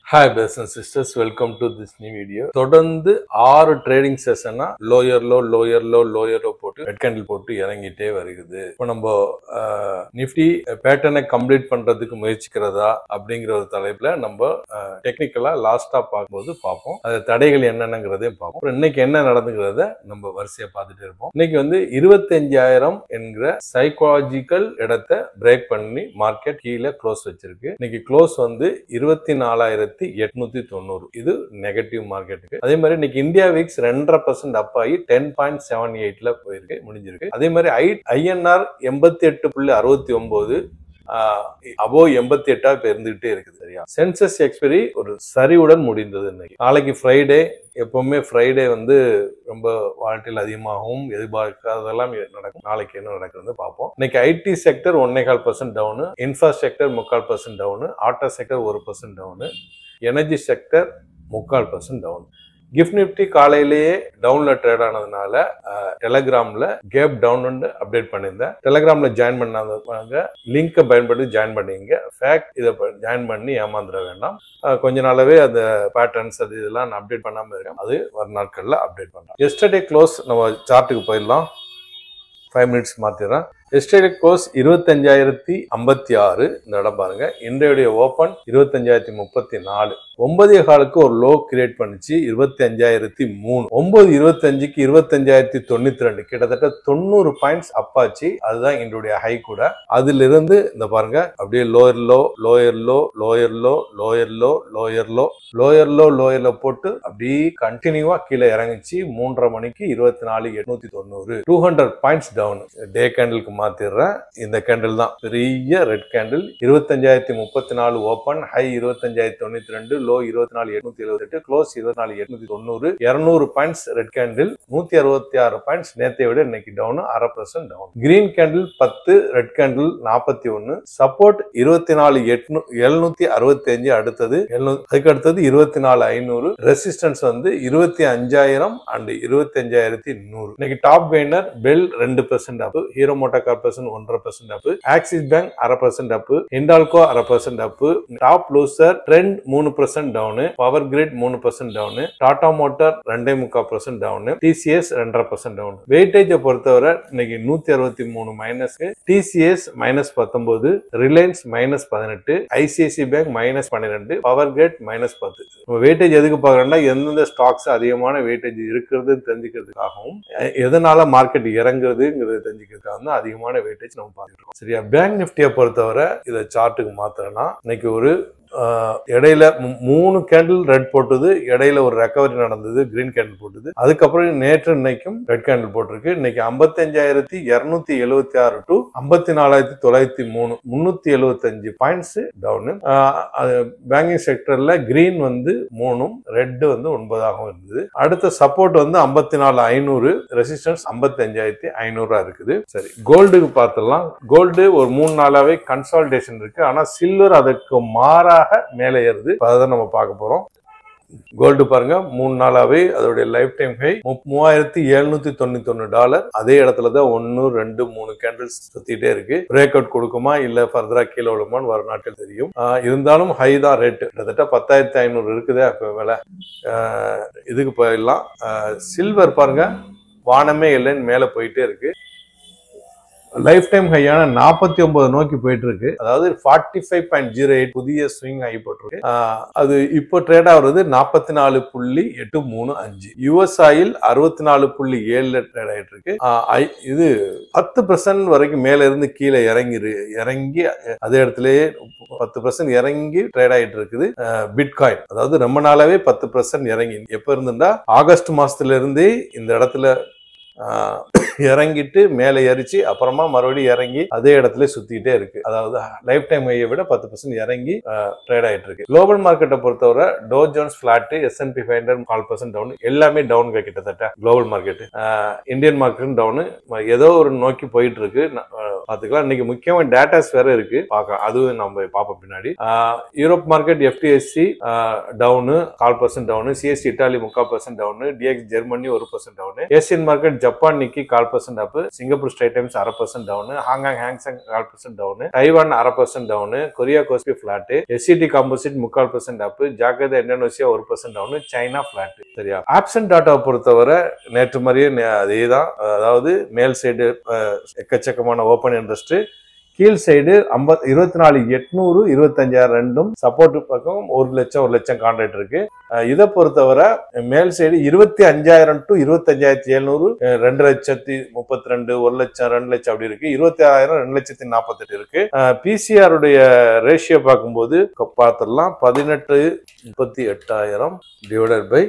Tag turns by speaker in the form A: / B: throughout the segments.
A: Hi brothers and sisters, welcome to this new video. தொடர்ந்து 6 trading செஷனா lower low போட்டு red candle போட்டு இறங்கிட்டே வருகிறது. இப்போ நம்ம நிஃப்டி பேட்டர்னை கம்ப்ளீட் பண்றதுக்கு முயற்சிக்கிறதா அப்படிங்கிற ஒரு தலைப்புல நம்ம டெக்னிக்கலா லாஸ்டா பார்க்கும்போது பார்ப்போம். அது தடைகள் என்னென்னங்கிறதையும் பார்ப்போம். இன்னைக்கு என்ன நடந்துங்கிறத நம்ம வரிசையா பார்த்துட்டு இருப்போம். இன்னைக்கு 25,000 என்கிற சைக்காலஜிக்கல் இடத்தை பிரேக் பண்ணி மார்க்கெட் கீழே க்ளோஸ் வச்சிருக்கு. இன்னைக்கு க்ளோஸ் 24,890. இது நெகட்டிவ் மார்க்கெட்டுக்கு. அதே மாதிரி இன்னைக்கு இந்தியா வீக்ஸ் 2.5% அப் ஆகி 10.78ல போயிருக்கு, முடிஞ்சிருக்கு. அதே மாதிரி ஐஎன்ஆர் 88.69 அபோவ் 88 இப்ப இருந்துகிட்டே இருக்குது. சரியா, சென்சஸ் எக்ஸ்பைரி ஒரு சரிவுடன் முடிந்தது. இன்னைக்கு நாளைக்கு ஃப்ரைடே. எப்பவுமே ஃப்ரைடே ரொம்ப வால்டைல் அதிகமாகவும் எதிர்பார்க்காதெல்லாம் நடக்கும். நாளைக்கு என்ன நடக்குதுன்னு பார்ப்போம். இன்னைக்கு IT sector 1.25% down, infrastructure 3/4% down, auto sector 1% down, energy sector 3/4% down. Gift Nifty காலையிலேயே டவுன்ல ட்ரேட் ஆனதுனால டெலகிராம்ல கேப் டவுன் அப்டேட் பண்ணியிருந்தேன். டெலகிராம்ல ஜாயின் பண்ணாதவங்க லிங்கை பயன்படுத்தி ஜாயின் பண்ணிங்க. ஃபேக்ட் இதை ஜாயின் பண்ணி ஏமாந்துட வேண்டாம். கொஞ்ச நாளாவே அந்த பேட்டர்ன்ஸ் இதெல்லாம் நான் அப்டேட் பண்ணாம இருக்கேன். அது ஒரு நாட்கள்ல அப்டேட் பண்ணலாம். எஸ்டர்டே க்ளோஸ் நம்ம சார்ட்டுக்கு போயிடலாம். 5 மினிட்ஸ் மாத்திடுறேன். Yesterday close 25,056. இந்த இடம் பாருங்க. இன்றைய ஓபன் 25,034. 9.15க்கு ஒரு லோ கிரியேட் பண்ணிச்சு 25,003. 9:25க்கு 25,092. கிட்டத்தட்ட 90 பாயிண்ட்ஸ் அப்பாச்சு. அதுதான் என்னுடைய ஹை கூட. அதுல இருந்து இந்த பாருங்க அப்படியே லோயர்ல போட்டு அப்படியே கண்டினியூவா கீழே இறங்கிச்சு. 3:30 மணிக்கு 24,890. 200 பாயிண்ட்ஸ் டவுன். டே கேண்டிலுக்கு மாத்திடுறேன். இந்த கேண்டில் தான் பெரிய red candle. 25,034 open, high 25,092, low 24,878, close 24,890. 200 points red candle. 166 points நேத்தை விட இன்னைக்கு down 0.5% down. Green candle 10, red candle 41. Support 24,765. அடுத்தது அதுக்கு அடுத்தது 24,500. Resistance 25,000 and 25,100. இன்னைக்கு top gainer BEL 2% up, Hero motor corporation 1.5% up, Axis bank 0.5% up, Hindalco 0.5% up, top loser Trent 3% down, Power Grid 3% down, Tata motor 2.25% down, TCS 2.5% down. வெயிட்டேஜை பொறுத்தவரை இன்னைக்கு 163 minus, TCS -19, Reliance -18, ICICI bank -12, Power Grid -10. Weightage எதுக்கு பாக்குறோம்னா எந்தெந்த ஸ்டாக்ஸ் அதிகமான வெயிட்டேஜ் இருக்கிறது தெரிஞ்சுக்கிறதுக்காகவும் எதனால மார்க்கெட் இறங்குறதுங்கிறது தெரிஞ்சுக்கிறதுக்காக அதிகமான வெயிட்டேஜ் நம்ம பார்த்துட்டு இருக்கோம். சரியா, பேங்க் நிஃப்டியை பொறுத்தவரை இதை சார்ட்டுக்கு மாத்திரனா இன்னைக்கு ஒரு இடையில 3 கேண்டில் ரெட் போட்டது, இடையில ஒரு ரெக்கவரி நடந்தது, கிரீன் கேண்டில் போட்டது. அதுக்கப்புறம் நேற்று இன்னைக்கும் ரெட் கேண்டில் போட்டிருக்கு. இன்னைக்கு 55,276 டு 54,903, 375 பாயிண்ட்ஸ் டவுன். பேங்கிங் செக்டர்ல கிரீன் 3, ரெட் 9 இருந்தது. அடுத்த சப்போர்ட் 54,500, ரெசிஸ்டன்ஸ் 55,500 இருக்குது. சரி, கோல்டுக்கு பார்த்துடலாம். கோல்டு ஒரு 3 நாளாவே கன்சாலிடேஷன் இருக்கு. ஆனா சில்வர் அதுக்கு மாறாக மேலே ஏறுது. அதான் நம்ம பார்க்க போறோம். கோல்டு பாருங்க 3 நாளாவே அதோடைய லைஃப் டைம் ஹை $3,791. அதே இடத்துல தான் 1, 2, 3 கேண்டில்ஸ் சுத்திட்டே இருக்கு. பிரேக் அவுட் கொடுக்குமா இல்ல ஃபர்தரா கீழே விழுமான்னு வர நாட்கள் தெரியும். இருந்தாலும் ஹை தான் ரேட். கிட்டத்தட்ட 10,500 இருக்குது. அப்ப வேலை இதுக்கு போயிடலாம். சில்வர் பாருங்க வானமே இல்லைன்னு மேல போயிட்டே இருக்கு. லைஃப் டைம் ஹையான 49 நோக்கி போயிட்டு இருக்கு. அதாவது 45.08 புதிய ஸ்விங் ஹை போட்டிருக்கு. அது இப்போ ட்ரேட் ஆகுறது 44.835. யுஎஸ் ஆயில் 64.7 ட்ரேட் ஆயிட்டு இருக்கு. இது 10% வரைக்கும் மேல இருந்து கீழே இறங்கி அதே இடத்துலயே 10% இறங்கி ட்ரேட் ஆயிட்டு இருக்குது. பிட்காயின் அதாவது ரொம்ப நாளாவே 10% இறங்கி எப்ப இருந்துட்டா ஆகஸ்ட் மாசத்துல இருந்தே இந்த இடத்துல இறங்கிட்டு மேலே ஏறிச்சு. அப்புறமா மறுபடியும் இறங்கி அதே இடத்துல சுத்திட்டே இருக்கு. அதாவது லைஃப் டைம் ஹையை விட 10% இறங்கி ட்ரேட் ஆயிட்டு இருக்கு. குளோபல் மார்க்கெட்டை பொறுத்தவரை Dow Jones flat, S&P 500 4% down, எல்லாமே டவுன் கிட்டத்தட்ட global market. Indian market down, ஏதோ ஒரு நோக்கி போயிட்டு இருக்கு. பாத்துக்கலாம். இன்னைக்கு முக்கியமான டேட்டாஸ் வேற இருக்கு பார்க்கலாம், அதுவும் நம்ம பார்ப்போம் பின்னாடி. Europe market FTSE down 0.25% down, CSE Italy 0.25% down, DX Germany 1% down, Asian market Japan Nikkei 0.25% up, Singapore Straits Times 0.5% down, Hong Kong Hang Seng 0.5% down, Taiwan 0.5% down, Korea KOSPI flat, SCT composite 0.25% up, Jakarta Indonesia 1% down, China flat. சரியா? Option data பொறுத்தவரை நேற்று மாதிரியே அதேதான். அதாவது மேல் side எக்கச்சக்கமான open interest, கீழ் side 24,800 25,000 ரெண்டும் சப்போர்ட் பக்கம் 1,00,000 கான்ட்ராக்ட் இருக்கு. இதை பொறுத்தவரை மேல் சைடு 25,000 to 25,700 2,32,000 1,00,000 2,00,000 அப்படி இருக்கு. 26,000 2,48,000 இருக்கு. PCR உடைய ரேஷியோ பார்க்கும்போது பார்த்துடலாம். 18,38,000 டிவைடட் பை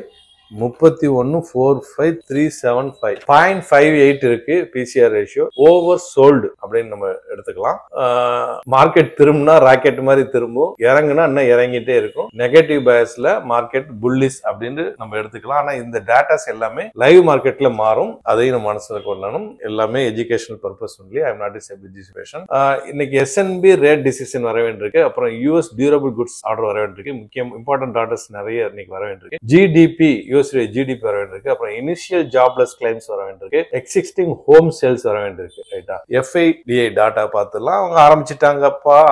A: 31,45,375 0.58 இருக்கு PCR ரேஷியோ. ஓவர் சோல்டு அப்படின்னு நம்ம எடுத்துக்கலாம். மார்க்கெட் திரும்பினா ராக்கெட் மாதிரி திரும்பும், இறங்குனா இன்னும் இறங்கிட்டே இருக்கும். நெகட்டிவ் பயஸ்ல மார்க்கெட் புல்லிஷ் அப்படின்னு நம்ம எடுத்துக்கலாம். ஆனா இந்த டேட்டாஸ் எல்லாமே லைவ் மார்க்கெட்ல மாறும், அதையும் நம்ம மனசுல கொள்ளணும். எல்லாமே educational purpose only. I am not is education. இன்னைக்கு SNB ரேட் டிசிஷன் வர வேண்டியிருக்கு. அப்புறம் US டியூரபிள் குட்ஸ் ஆர்டர் வர வேண்டியிருக்கு. முக்கியம் இம்பார்ட்டன்ட் ஆர்டர்ஸ் நிறைய இன்னைக்கு வர வேண்டியிருக்கு. GDP GDP வர வேண்டியிருக்கு. அப்புறம் இனிஷியல் ஜாப்லெஸ் கிளைம்ஸ் வர வேண்டியிருக்கு. எக்ஸிஸ்டிங் ஹோம் சேல்ஸ் வர வேண்டியிருக்கு. ரைட்டா? FIDI டாட்டா பார்த்துலாம். அவங்க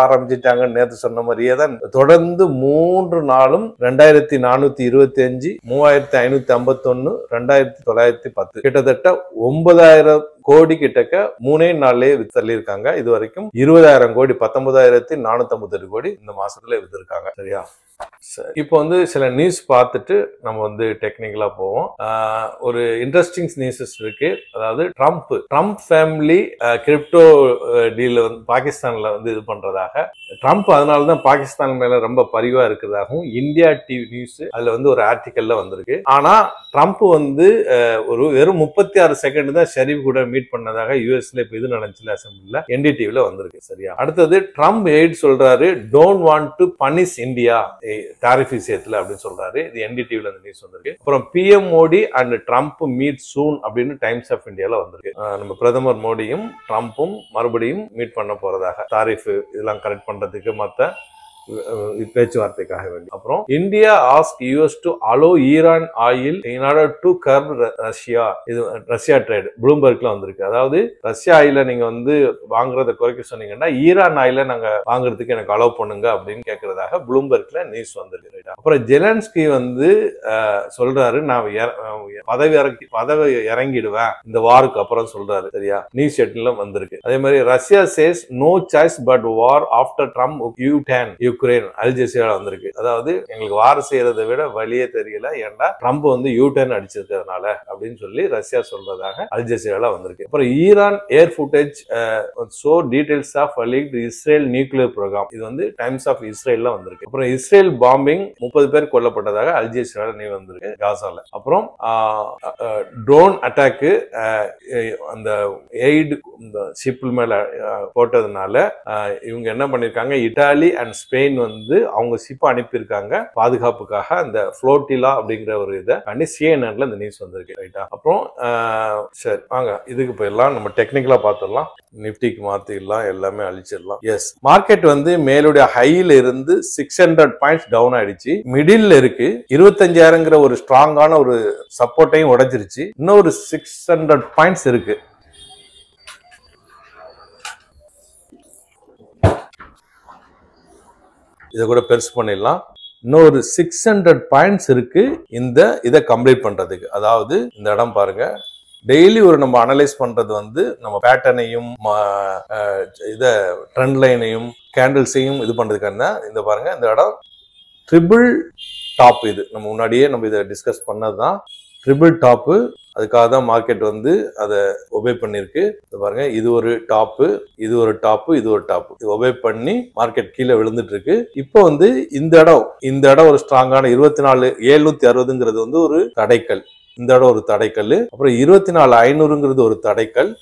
A: ஆரம்பிச்சிட்டாங்க நேற்று சொன்ன மாதிரியே தான் தொடர்ந்து 3 நாளும் 2,425 3,551 2,910 கிட்டத்தட்ட 9,000 கோடி கிட்டக்க 3 நாள்லயே தள்ளியிருக்காங்க. இது வரைக்கும் 20,000 கோடி 19,458 கோடி இந்த மாசத்துல வித்திருக்காங்க. சரியா? இப்போ சில நியூஸ் பார்த்துட்டு நம்ம டெக்னிக்கலா போவோம். ஒரு இன்ட்ரெஸ்டிங் நியூஸஸ் இருக்கு. அதாவது ட்ரம்ப் ஃபேமிலி கிரிப்டோ டீல் பாகிஸ்தான்ல இது பண்றதாக, ட்ரம்ப் அதனாலதான் பாகிஸ்தான் மேல ரொம்ப பரிவா இருக்கிறதாகவும் இந்தியா டிவி நியூஸ் அதுல ஒரு ஆர்டிக்கல்ல வந்திருக்கு. ஆனா ட்ரம்ப் ஒரு வெறும் 36 செகண்ட் தான் ஷெரீப் கூட மீட் பண்ணதாக யூஎஸ்ல இப்ப இது நடந்துச்சுல அசம்பிளில NDTVல வந்திருக்கு. சரியா? அடுத்தது ட்ரம்ப் எய்ட் சொல்றாரு, don't want to punish India tariff விஷயத்துல அப்படின்னு சொல்றாரு. இது NDTVல அந்த நியூஸ் வந்திருக்கு. அப்புறம் PM Modi and Trump meet soon அப்படின்னு டைம்ஸ் ஆஃப் இந்தியால வந்திருக்கு. நம்ம பிரதமர் மோடியும் ட்ரம்ப்பும் மறுபடியும் மீட் பண்ண போறதாக, டாரிஃப் இதெல்லாம் கரெக்ட் பண்றதுக்கு மத்த பேச்சுவார்த்தைக்காக வேண்டி. அப்புறம் India ask US to allow Iran oil in order to curb Russia. இது ரஷ்யா ட்ரேட் ப்ளூம்பர்க்ல வந்திருக்கு. அதாவது ரஷ்யா ஆயில நீங்க வாங்குறத குறைக்க சொன்னீங்கன்னா ஈரான் ஆயில நாங்க வாங்குறதுக்கு எனக்கு அலோவ் பண்ணுங்க அப்படின்னு கேட்கறதாக ப்ளூம்பர்க்ல நியூஸ் வந்திருக்கு. அப்புறம் ஜெலன்ஸ்கி சொல்றாரு, நான் பதவி இறங்கிடுவேன் இந்த வாருக்கு அப்புறம் சொல்றாரு. சரியா? நியூஸ் எட்ல வந்திருக்கு. அதே மாதிரி Russia says no choice but war after Trump U10 Ukraine Al Jazeera வந்திருக்கு. அதாவது எங்களுக்கு வார் செய்யறதை விட வழியே தெரியல, ஏன்டா ட்ரம்ப் U10 அடிச்சிருக்கிறதுனால அப்படின்னு சொல்லி ரஷ்யா சொல்றதாக அல்ஜெசீரால வந்திருக்கு. அப்புறம் Iran air footage so details of leaked Israel nuclear programme. இது டைம்ஸ் ஆஃப் இஸ்ரேல்ல வந்திருக்கு. அப்புறம் இஸ்ரேல் பாம்பிங் 30 பேர் கொல்லப்பட்டதாக அல்ஜெசீரால நீ வந்திருக்கு காசால. அப்புறம் ட்ரோன் அட்டாக்கு அந்த எய்டு ஷிப் மேல போட்டதுனால இவங்க என்ன பண்ணிருக்காங்க, இட்டாலி அண்ட் ஸ்பெயின் அவங்க ஷிப் அனுப்பியிருக்காங்க பாதுகாப்புக்காக. அந்த ஃப்ளோட்டிலா அப்படிங்கிற ஒரு இதை CNNல இந்த நியூஸ் வந்திருக்கு. ரைட்டா? அப்புறம் சரி வாங்க இதுக்கு போயிடலாம். நம்ம டெக்னிக்கலா பார்த்துடலாம். நிப்டிக்கு மாத்திடலாம், எல்லாமே அழிச்சிடலாம். எஸ், மார்க்கெட் மேலுடைய ஹைல இருந்து 600 பாயிண்ட்ஸ் டவுன் ஆயிடுச்சு. மிடில் இருக்கு 25,000 ஒரு ஸ்ட்ராங்கான ஒரு சப்போர்ட்டையும் உடைச்சிருச்சு. இன்னொரு 600 பாயிண்ட்ஸ் இருக்கு. இதை கூட பெருசு பண்ணிடலாம். இன்னொரு 600 பாயிண்ட்ஸ் இருக்கு இதை கம்ப்ளீட் பண்றதுக்கு. அதாவது இந்த இடம் பாருங்க, டெய்லி நம்ம அனலைஸ் பண்றது நம்ம பேட்டர்னையும் ட்ரெண்ட் லைனையும் கேண்டில்ஸையும் இது பண்றதுக்கான இந்த பாருங்க, இந்த இடம் ட்ரிபிள் டாப். இது நம்ம முன்னாடியே இதை டிஸ்கஸ் பண்ணதுதான். ட்ரிபிள் டாப்பு, அதுக்காக தான் மார்க்கெட் அதை ஒபே பண்ணிருக்கு. பாருங்க, இது ஒரு டாப்பு, இது ஒரு டாப்பு, இது ஒரு டாப்பு. இது ஒபே பண்ணி மார்க்கெட் கீழே விழுந்துட்டு இருக்கு. இப்போ இந்த இடம் ஒரு ஸ்ட்ராங்கான 24,760 ஒரு தடைக்கல். இந்த இடம் ஒரு தடைக்கல். அப்புறம் 24,500 ஒரு தடைக்கல்.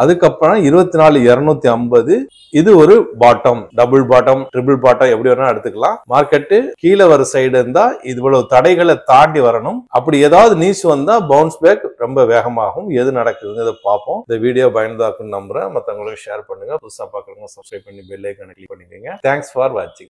A: அதுக்கப்புறம் 24,250 இது ஒரு bottom, double bottom, triple bottom எப்படி வேணா எடுத்துக்கலாம். மார்க்கெட்டு கீழே வர சைடு இருந்தா இவ்வளவு தடைகளை தாண்டி வரணும். அப்படி ஏதாவது நியூஸ் வந்தா பவுன்ஸ் பேக் ரொம்ப வேகமாகும். எது நடக்குதுன்னு இதை பார்ப்போம். இந்த வீடியோ பயனுள்ளதா இருக்குன்னு நம்புறேன். மற்றவங்களுக்கு ஷேர் பண்ணுங்க. புதுசா பார்க்குறவங்க சப்ஸ்கிரைப் பண்ணி பெல் ஐகானை கிளிக் பண்ணிக்கோங்க. தேங்க்ஸ் ஃபார் வாட்சிங்.